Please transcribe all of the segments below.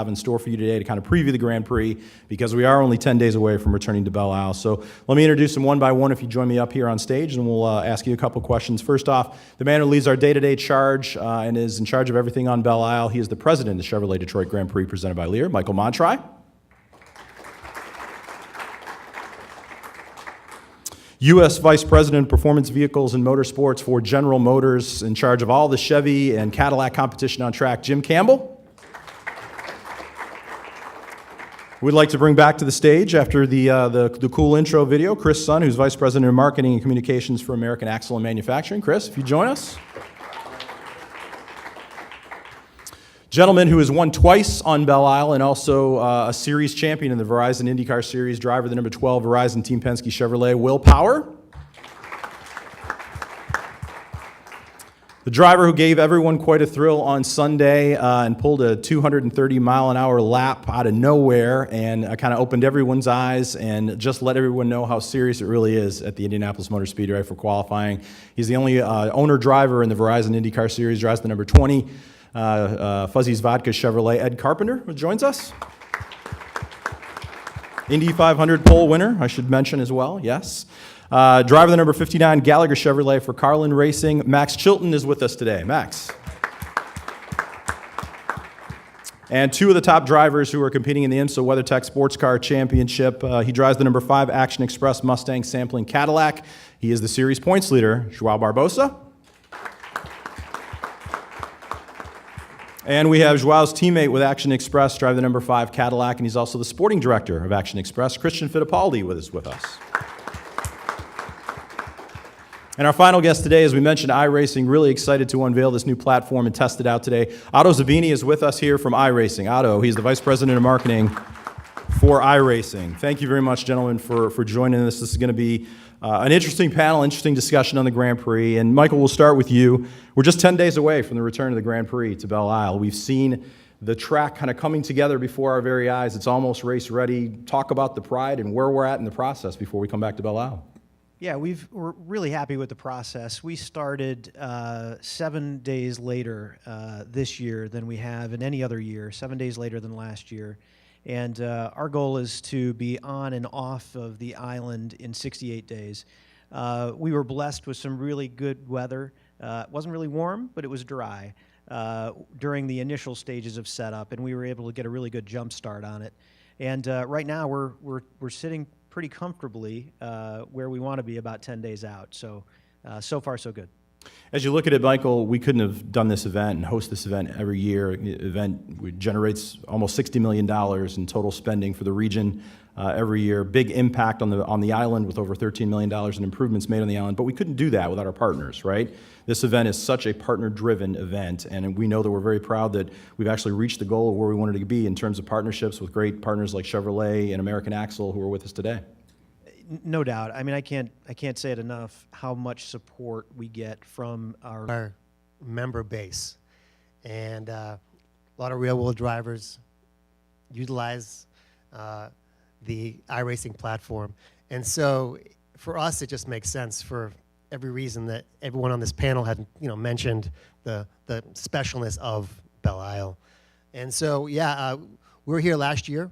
have in store for you today to kind of preview the Grand Prix, because we are only 10 days away from returning to Belle Isle. So let me introduce them one by one if you join me up here on stage, and we'll ask you a couple questions. First off, the man who leads our day-to-day charge and is in charge of everything on Belle Isle. He is the president of the Chevrolet Detroit Grand Prix presented by Lear, Michael Montry. U.S. Vice President of Performance Vehicles and Motorsports for General Motors, in charge of all the Chevy and Cadillac competition on track, Jim Campbell. We'd like to bring back to the stage, after the cool intro video, Chris Sun, who's Vice President of Marketing and Communications for American Axle and Manufacturing. Chris, if you join us. Gentleman who has won twice on Belle Isle and also a series champion in the Verizon IndyCar Series, driver the number 12 Verizon Team Penske Chevrolet, Will Power. The driver who gave everyone quite a thrill on Sunday and pulled a 230-mile-an-hour lap out of nowhere and kind of opened everyone's eyes and just let everyone know how serious it really is at the Indianapolis Motor Speedway for qualifying. He's the only owner-driver in the Verizon IndyCar Series, drives the number 20. Fuzzy's Vodka Chevrolet, Ed Carpenter, who joins us. Indy 500 pole winner, I should mention as well, yes. Driver the number 59 Gallagher Chevrolet for Carlin Racing, Max Chilton is with us today. Max. And two of the top drivers who are competing in the IMSA WeatherTech Sports Car Championship. He drives the number 5 Action Express Mustang sampling Cadillac. He is the series points leader, Joao Barbosa. And we have Joao's teammate with Action Express, drive the number 5 Cadillac, and he's also the sporting director of Action Express, Christian Fittipaldi, with us. And our final guest today, as we mentioned, iRacing, really excited to unveil this new platform and test it out today. Otto Zabini is with us here from iRacing. Otto, he's the Vice President of Marketing for iRacing. Thank you very much, gentlemen, for joining us. This is going to be an interesting panel, interesting discussion on the Grand Prix. And Michael, we'll start with you. We're just 10 days away from the return of the Grand Prix to Belle Isle. We've seen the track kind of coming together before our very eyes. It's almost race ready. Talk about the pride and where we're at in the process before we come back to Belle Isle. Yeah, we're really happy with the process. We started 7 days later this year than we have in any other year, 7 days later than last year. And our goal is to be on and off of the island in 68 days. We were blessed with some really good weather. It wasn't really warm, but it was dry during the initial stages of setup, and we were able to get a really good jump start on it. And right now we're sitting pretty comfortably where we want to be about 10 days out. So, so far so good. As you look at it, Michael, we couldn't have done this event and host this event every year. The event generates almost $60 million in total spending for the region every year. Big impact on the island with over $13 million in improvements made on the island. But we couldn't do that without our partners, right? This event is such a partner-driven event, and we know that we're very proud that we've actually reached the goal of where we wanted to be in terms of partnerships with great partners like Chevrolet and American Axle, who are with us today. No doubt. I mean, I can't say it enough how much support we get from our member base, and a lot of real-world drivers utilize the iRacing platform, and so for us, it just makes sense for every reason that everyone on this panel had mentioned the specialness of Belle Isle, and so yeah, we were here last year.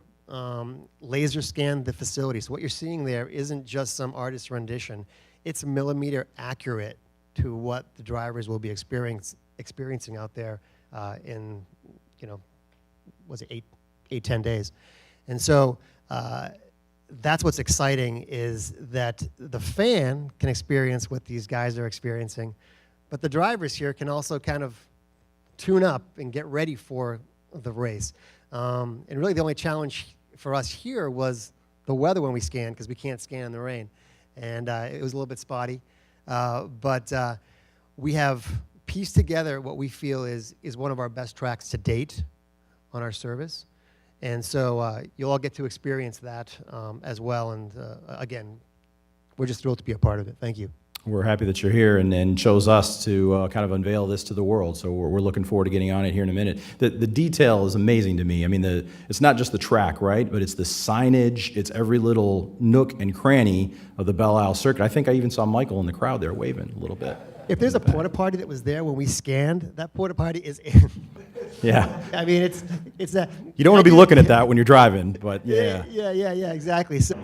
Laser scanned the facility. So what you're seeing there isn't just some artist's rendition. It's millimeter accurate to what the drivers will be experiencing out there in, was it 10 days? And so that's what's exciting, is that the fan can experience what these guys are experiencing, but the drivers here can also kind of tune up and get ready for the race. And really the only challenge for us here was the weather when we scanned, because we can't scan in the rain. And it was a little bit spotty. But we have pieced together what we feel is one of our best tracks to date on our service. And so you'll all get to experience that as well. And again, we're just thrilled to be a part of it. Thank you. We're happy that you're here and chose us to kind of unveil this to the world. So we're looking forward to getting on it here in a minute. The detail is amazing to me. I mean, it's not just the track, right? But it's the signage. It's every little nook and cranny of the Belle Isle circuit. I think I even saw Michael in the crowd there waving a little bit. If there's a porta potty that was there when we scanned, that porta potty is in. Yeah. I mean, it's a. You don't want to be looking at that when you're driving, but yeah. Yeah, exactly. So,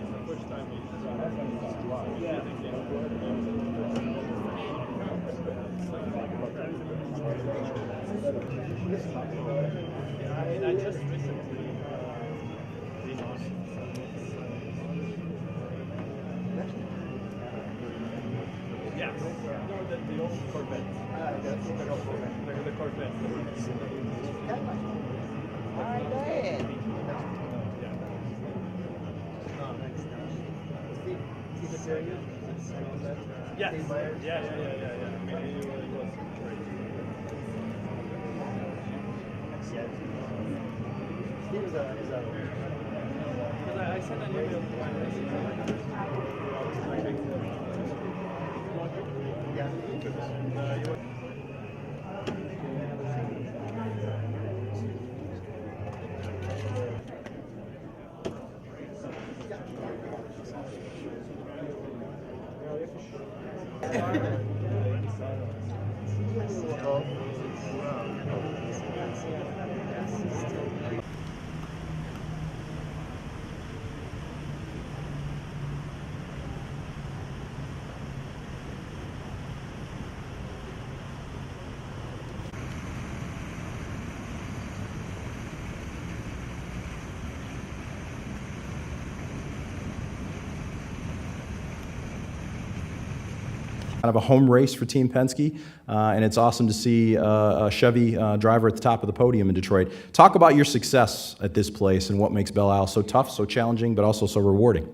Kind of a home race for Team Penske, and it's awesome to see a Chevy driver at the top of the podium in Detroit. Talk about your success at this place and what makes Belle Isle so tough, so challenging, but also so rewarding.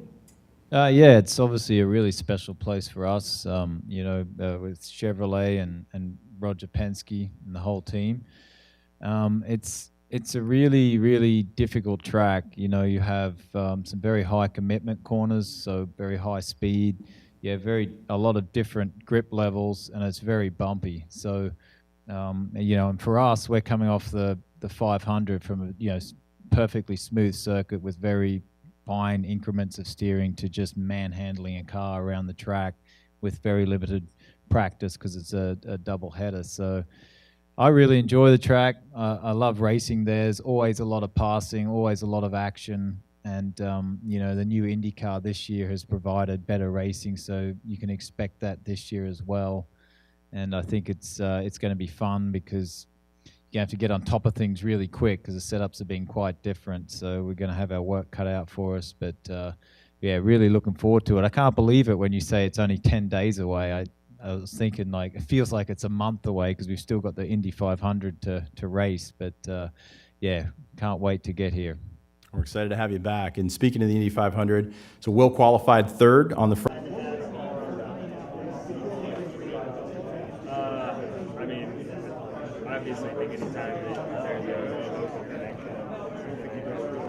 Yeah, it's obviously a really special place for us, with Chevrolet and Roger Penske and the whole team. It's a really, really difficult track. You know, you have some very high commitment corners, so very high speed. Yeah, a lot of different grip levels, and it's very bumpy. So, and for us, we're coming off the 500 from a perfectly smooth circuit with very fine increments of steering to just manhandling a car around the track with very limited practice because it's a double header. So I really enjoy the track. I love racing. There's always a lot of passing, always a lot of action. And, the new IndyCar this year has provided better racing, so you can expect that this year as well. And I think it's going to be fun because you have to get on top of things really quick because the setups have been quite different. So we're going to have our work cut out for us. But, really looking forward to it. I can't believe it when you say it's only 10 days away. I was thinking, it feels like it's a month away because we've still got the Indy 500 to race. But, can't wait to get here. We're excited to have you back. And speaking of the Indy 500, so Will qualified third on the front. Obviously, I think anytime there's a